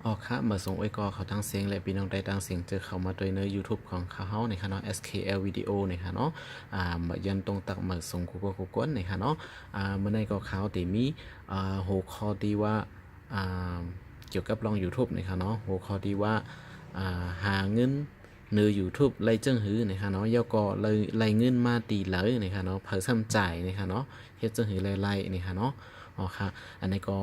อ๋อครับมาส่งไว้ก็เขาตั้งเสียงและพี่น้องได้ตั้งเสียงเจอเขามาโดยใน YouTube ของเขาในค่ะเนาะ SKL วิดีโอในค่ะเนาะมายันตรงตักมาส่งกูก็กูก้นในค่ะเนาะเมื่อในก็เขาตีมีหัวข้อที่ว่าอ่าเกี่ยวกับลอง YouTube ในค่ะเนาะหัวข้อที่ว่าหาเงินเนื้อ YouTube ไล่เจิ้งหื้อนะคะเนาะย่อก็ไล่เงินมาตีเลยนะคะเนาะเพิ่มซ้ำจ่ายนะคะเนาะเฮ็ดเจิ้งหื้อไล่ๆนะคะเนาะอ๋อค่ะอันนี้ก็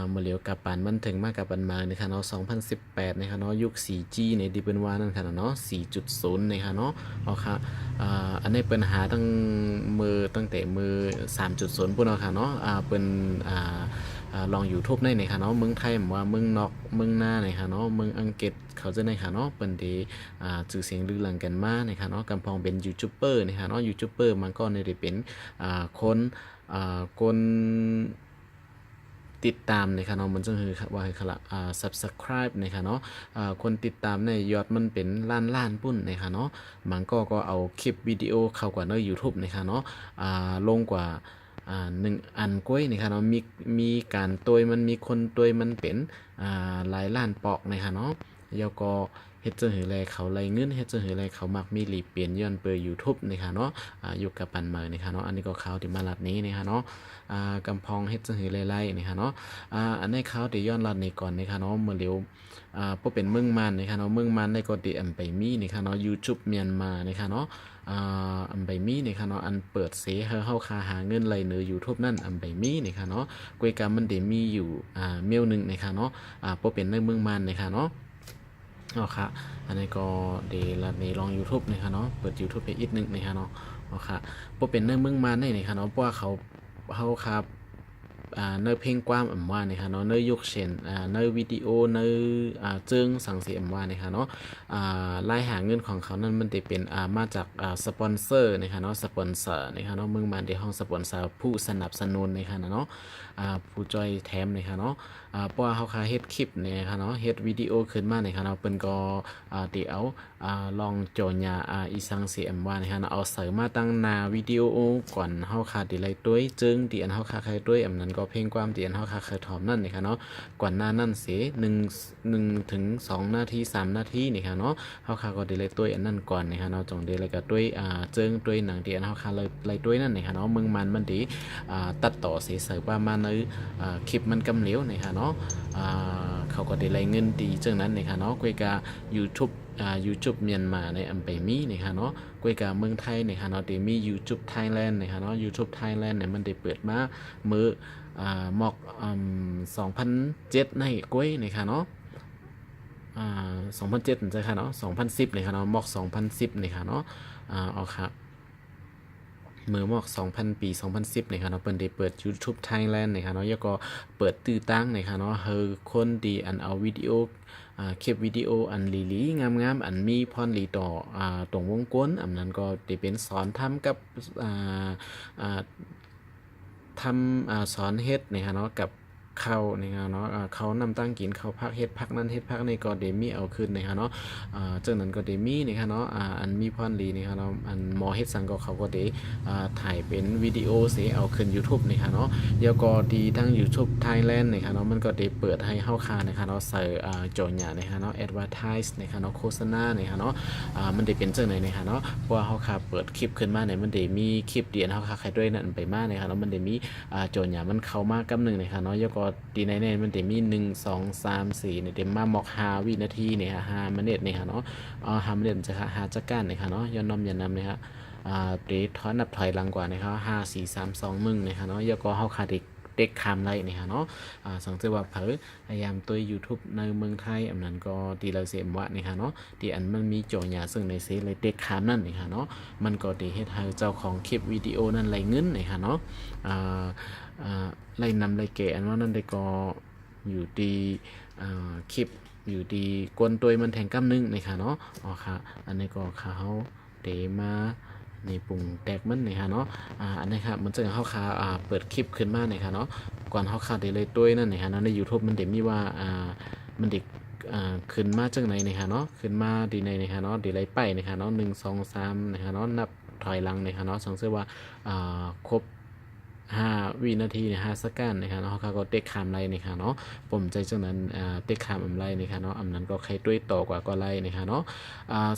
เมื่อเหลียวกับปานมันถึงมากกับปันมานะคะเนาะ2018นะคะเนาะยุค 4G ในที่เป็นว่านั่นค่ะเนาะ4.0นะคะเนาะอ๋อค่ะอันนี้ปัญหาตั้งแต่มือ3.0ปุ่นเนาะค่ะเนาะเป็นลอง YouTube ได้นะคะเนาะเมืองไทยว่าเมืองนอกเมืองหน้านะคะเนาะเมืองอังกฤษเขาจะนะคะเนาะเป็นที่ชื่อเสียงลือหลังกันมานะคะเนาะกำพองเป็นยูทูบเบอร์นะคะเนาะยูทูบเบอร์มันก็ในได้เป็นคนติดตามนะคะเนาะมันจะคือว่าคือละsubscribe นะคะเนาะคนติดตามในยอดมันเป็นล้านปุ้นนะคะเนาะมันก็เอาคลิปวิดีโอเข้ากว่าใน YouTube นะคะเนาะลงกว่า1 อันก้อยนะคะเนาะมีการตัวมันมีคนตัวมันเป็นหลายล้านปอกนะคะเนาะแล้วก็เฮ็ดจังหือแลเขาไล่เงินเฮ็ดจังหือแลเขามักมีหลีเปลี่ยนย้อนเปิด YouTube นะคะเนาะอยู่กับปันเมอนะคะเนาะอันนี้ก็ข่าวที่มาลัดนี้นะคะเนาะกำพองเฮ็ดจังหือไล่ๆนะคะเนาะอันนี้ข่าวที่ย้อนลัดนี้ก่อนนะคะเนาะเมื่อเร็วบ่เป็นเมืองมันนะคะเนาะเมืองมันได้ก็ติอันไปมีนะคะเนาะ YouTube เมียนมานะคะเนาะอันไปมีนะคะเนาะอันเปิดเสเฮาคาหาเงินไหลเหนือ YouTube นั่นอันไปมีนะคะเนาะกวยกรรมมันได้มีอยู่เมลนึงนะคะเนาะบ่เป็นในเมืองมันนะคะเนาะอ๋อค่ะอันนี้ก็เดี๋ยวเราในลอง YouTube นะคะเนาะเปิด YouTube ไปอีกนึงนะคะเนาะอ๋อค่ะบ่เป็นในเมืองมันได้นะคะเนาะเพราะว่าเขาครับเนื้อเพลงกว้างอ่ำว่านะคะเนาะเนื้อยุคเช่นเนื้อวิดีโอเนื้อเจิงสังเสียมว่านะคะเนาะรายหาเงินของเขานั้นมันจะเป็นมาจากสปอนเซอร์นะคะเนาะสปอนเซอร์นะคะเนาะเมืองมันในห้องสปอนเซอร์ผู้สนับสนุนนะคะเนาะผู้จอยแถมนะคะเนาะเพราะว่าเขาเฮ็ดคลิปเนี่ยค่ะเนาะเฮ็ดวิดีโอขึ้นมาเนี่ยค่ะเนาะเปิ้นก็เดี๋ยวลองโจญญาอีสังเสียมว่านะคะเนาะเอาเสริมมาตั้งหน้าวิดีโอก่อนเฮาขาดดีไลต้วยจึงที่อันเฮาขาดใครต้วยอันนั้นก็เพลงความที่อันเฮาขาดใครถอมนั่นนะคะเนาะก่อนหน้านั้นเสีย1ถึง2นาที3นาทีนี่ค่ะเนาะเฮาขาดก็ดีไลต้วยอันนั้นก่อนนะคะเนาะจงดีไลก็ต้วยจึงต้วยหนังที่อันเฮาขาดไลต้วยนั่นนะคะเนาะมึงมันดีตัดต่อเสียเสริมประมาณในคลิปมันกำเหลวนะคะเนาะเขาก็ได้รายเงินดีจังนั้นนะคะเนาะกวยกา YouTube เมียนมาในอันไปมีนะคะเนาะกวยกาเมืองไทยนะคะเนาะได้มี YouTube Thailand นะคะเนาะ YouTube Thailand เนี่ยมันได้เปิดมามื้อมอก2007ในกวยนะคะเนาะ2007จังค่ะเนาะ2010นะคะเนาะมอก2010นะคะเนาะอ๋อครับ เมื่อมอก2000ปี2010นะครับเนาะเปิ้นได้เปิด YouTube Thailand นะครับเนาะแล้วก็เปิดตื้อตั้งนะครับเนาะเฮอคนดีอันเอาวิดีโอคลิปวิดีโออันลีๆงามๆอันมีพรลีต่อตรงวงกลมอันนั้นก็ได้เป็นสอนทำกับอ่าทำสอนเฮ็ดนะครับเนาะกับเขานะครับเนาะเขานำตั้งกินเขาพักเฮ็ดพักนั้นเฮ็ดพักนี้ก็เดมี่เอาขึ้นนะครับเนาะจากนั้นก็เดมี่นะครับเนาะอันมีพรลีนะครับเนาะอันหมอเฮ็ดสังก็เขาก็ได้ถ่ายเป็นวิดีโอเสียเอาขึ้น YouTube นะครับเนาะแล้วก็ดีทั้ง YouTube Thailand นะครับเนาะมันก็ได้เปิดให้เฮาคานะครับเนาะใส่โจญญานะครับเนาะ advertise นะครับเนาะโฆษณานะครับเนาะมันได้เป็นจังไหนนะครับเนาะเพราะว่าเฮาคาเปิดคลิปขึ้นมาเนี่ยมันได้มีคลิปเดียนเฮาคาใครด้วยนั่นไปมานะครับเนาะมันได้มีโจญญามันเข้ามากำนึงนะครับเนาะแล้วก็ดีในมันจะมี1 2 3 4เนี่ยเต็มมาหมอก5วินาทีเนี่ย5 มินิเนี่ยเนาะ5 มินิจะหาจักการเนี่ยเนาะย้อนนอมยันนำเนี่ยเดทถอยนับถอยหลังกว่านะครับ5 4 3 2 1เนี่ยเนาะแล้วก็เฮาขาดเด็กคำไรเนี่ยเนาะสังเกตว่าเผยพยายามตัว YouTube ในเมืองไทยอันนั้นก็ตีเราเสียมวะเนี่ยเนาะที่อันมันมีโจญาซึ่งในเซเลยเด็กคำนั่นเนี่ยเนาะมันก็ดีเฮ็ดให้เจ้าของคลิปวิดีโอนั้นไรเงินเนี่ยเนาะไล่นำไล่เกะอันว่านั่นได้ก็อยู่ดีคลิปอยู่ดีกวนตัวมันแทงกำนึงนะคะเนาะอ๋อค่ะอันนี้ก็เขาเดมาในปุ่งแตกมันนะคะเนาะอันนี้ครับมันจะเข้าคาเปิดคลิปขึ้นมาเนี่ยค่ะเนาะก่อนเข้าคาได้เลยตัวนั่นนะคะเนาะใน YouTube มันเดี๋ยวมีว่ามันเด็กขึ้นมาจังไหนนะคะเนาะขึ้นมาดีในนะคะเนาะดีไรไปนะคะเนาะ1 2 3นะคะเนาะนับถอยหลังนะคะเนาะสังเกตว่าครบ 5 วินาทีเนี่ย5สแกนนะคะเนาะเขาก็เต็กคามไล่นะคะเนาะผมใจจังนั้นเต็กคามอำไล่นะคะเนาะอำนั้นก็ใครด้วยต่อกว่าก็ไล่นะคะเนาะ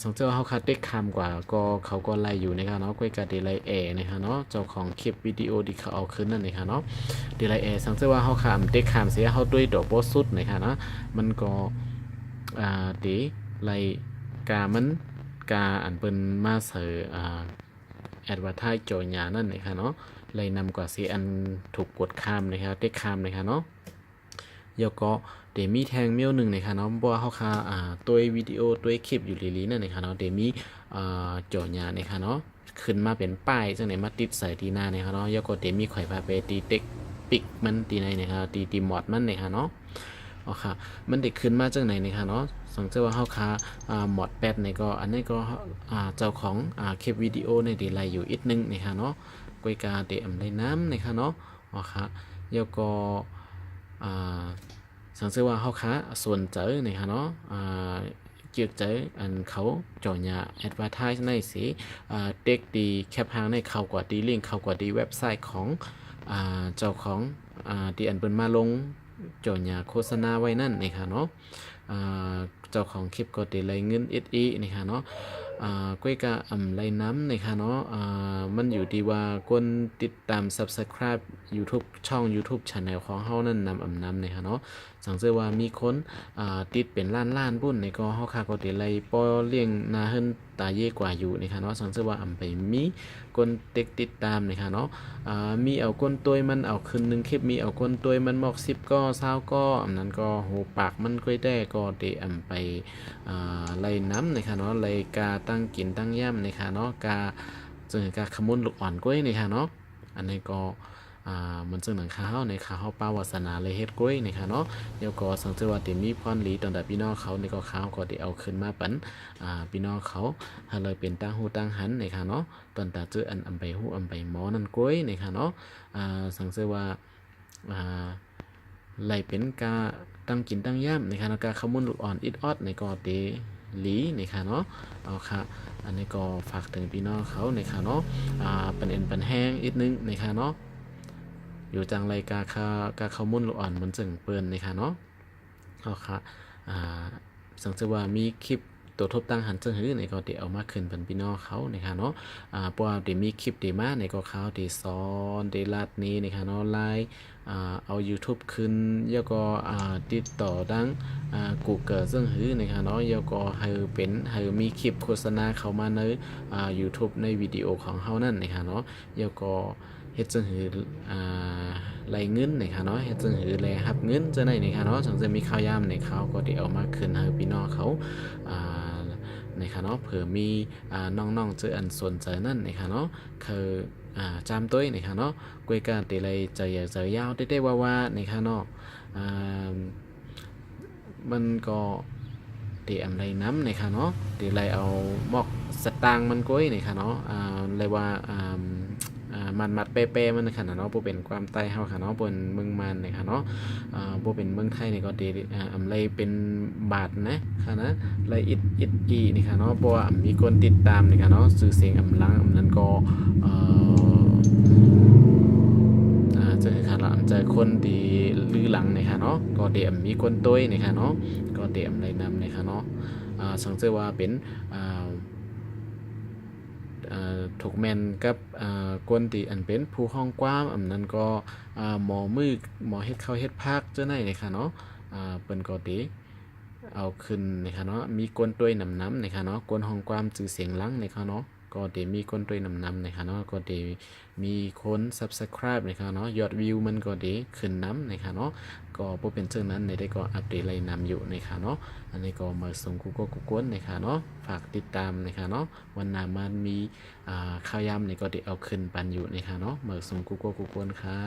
สงเจ้าเขาคัดเต็กคามกว่าก็เขาก็ไล่อยู่นะคะเนาะก้อยกาดีไลแอนะคะเนาะเจ้าของคลิปวิดีโอที่เขาเอาขึ้นนั่นนะคะเนาะดีไลแอสังเจ้าว่าเขาคามเต็กคามเสียเขาด้วยดอกโบสุดนะคะเนาะมันก็ดีไลกามันกาอันเป็นมาเสือแอดวาทายโจญญานั่นนะคะเนาะเลยนำกว่าสีอันถูกกดข้ามนะครับเต็กข้ามนะคะเนาะยก็เดมีแทงเมียวหนึ่งนะคะเนาะบ่เขาค่าตัววิดีโอตัวคลิปอยู่ลีๆนั่นนะคะเนาะเดมีโจญญานะคะเนาะขึ้นมาเป็นป้ายจังไหนมาติดใส่ที่หน้านะคะเนาะยก็เดมีข่อยพาไปตีเต็กปิกมันตีในนะคะตีมอดมันนะคะเนาะอ๋อค่ะมันเด็กขึ้นมาจังไหนนะคะเนาะสังเกตว่าเฮาค่ามอดแปดในก็อันนี้ก็เจ้าของคลิปวิดีโอในดีไลอยู่อีกนึงนะคะเนาะกวยกาเตอำได้น้ำนะคะเนาะอ๋อค่ะแล้วก็สังเกตว่าเฮาค่ส่วนเจอนะคะเนาะเกี่ยวเจออันเขาจ่อยาแอดวาไทซ์ในสีเด็กดีแคปหางในเข้ากว่าดีลิงก์เข้ากว่าดีเว็บไซต์ของเจ้าของที่อันเปิ้นมาลงจ่อยาโฆษณาไว้นั่นนะคะเนาะเจ้าของคลิปก็ได้ไล่เงินSEนะคะเนาะก้อยกะไล่น้ำนะคะเนาะมันอยู่ดีว่าคนติดตาม Subscribe YouTube ช่อง YouTube Channel ของเฮานั่นนำน้ำนะคะเนาะสังเกตว่ามีคนติดเป็นล้านปุ้นในก็เฮาค่ะก็ได้ไล่ปอเลี้ยงนาเฮินตาเย่กว่าอยู่นะคะเนาะสังเกตว่าไปมีคนติดตามนะคะเนาะมีเอาก้นตัวยมันเอาคืนนึงคลิปมีเอาก้นตัวยมันหมอก10ก็20ก็นั้นก็โหปากมันก้อยได้ก็ได้ไปไล่น้ำนะคะเนาะไล่กาตั้งกินตั้งย่ำนะคะเนาะกาจึงกาขมุนลูกอ่อนก้อยนะคะเนาะอันนี้ก็มันจึงหนังข้าวในข้าวป้าวาสนาเลยเฮ็ดก้อยนะคะเนาะเดี๋ยวก็สังเกตว่าเดี๋ยวมีพรลีตอนแต่พี่น้องเขาในก็ข้าวก็ได้เอาขึ้นมาปั่นพี่น้องเขาเลยเป็นตั้งหูตั้งหันนะคะเนาะตอนแต่เจออันไปหูไปหมอนั่นก้อยนะคะเนาะสังเกตว่าไหลเป็นกาตั้งกินตั้งย่ำนะคะแล้วก็ขมุนลูกอ่อนอิดออดในก็เดหลีนะคะเนาะเอาค่ะอันนี้ก็ฝากถึงพี่น้องเขานะคะเนาะเป็นเอ็นเป็นแห้งอีกนึงนะคะเนาะอยู่จังไรกาขมุนลูกอ่อนมันจึงเปิ้นนะคะเนาะเอาค่ะสังเกตว่ามีคลิปตัวทบตั้งหันจึงหื้อในก็เดี๋ยวเอามาขึ้นเป็นพี่น้องเขานะคะเนาะเพราะว่าเดี๋ยวมีคลิปเดี๋ยวมาในก็เขาเดี๋ยวสอนเดี๋ยวลัดนี้นะคะเนาะไลน์เอา YouTube ขึ้นแล้วก็ติดต่อดังGoogle ซึ่งหื้อนะคะเนาะแล้วก็ให้เป็นให้มีคลิปโฆษณาเข้ามาในYouTube ในวิดีโอของเฮานั่นนะคะเนาะแล้วก็เฮ็ดจังหือไหลเงินนะคะเนาะเฮ็ดจังหือไหลรับเงินจังได๋นะคะเนาะจังจะมีข่าวยามในข่าวก็ได้เอามาขึ้นให้พี่น้องเขานะคะเนาะเผื่อมีน้องๆเจออันสนใจนั่นนะคะเนาะคือจำตัวนะคะเนาะกวยการติเลยใจยาวได้ว่านะคะเนาะมันก็เดี๋ยวอะไรน้ำนะคะเนาะเดี๋ยวอะไรเอาหมอกสตางค์มันก้อยนะคะเนาะเลยว่ามัดเป๊ะๆมันนะคะเนาะบ่เป็นความใต้เฮาค่ะเนาะบนเมืองมันนะคะเนาะบ่เป็นเมืองไทยนี่ก็ดีเลยเป็นบาทนะค่ะนะเลยอิดอีนี่ค่ะเนาะเพราะว่ามีคนติดตามนี่ค่ะเนาะชื่อเสียงลังนั้นก็เจอค่ะละเจอคนดีลือหลังนะคะเนาะก็เดี๋ยวมีคนต้วยนะคะเนาะก็เดี๋ยวเลยนำนะคะเนาะสังเกตว่าเป็นถูกแมนกับคนที่อันเป็นผู้ห้องกว้างอันนั้นก็หมอมือหมอเฮ็ดเข้าเฮ็ดภาคเจ้าไหนนะคะเนาะเปิ้นก็ติเอาขึ้นนะคะเนาะมีก้นต้วยน้ำนะคะเนาะก้นห้องกว้างจื่อเสียงลังนะคะเนาะก็ได้มีคนต้วยน้ำนะคะเนาะก็ได้มีคน Subscribe นะคะเนาะยอดวิวมันก็ได้ขึ้นน้ำนะคะเนาะก็บ่เป็นเช่นนั้นในได้ก็อัปเดตไล่นำอยู่นะคะเนาะอันนี้ก็มาส่งกูก็กูกวนนะคะเนาะฝากติดตามนะคะเนาะวันหน้ามันมีข่าวยามนี่ก็ได้เอาขึ้นปันอยู่นะคะเนาะมาส่งกูก็กูกวนค่ะ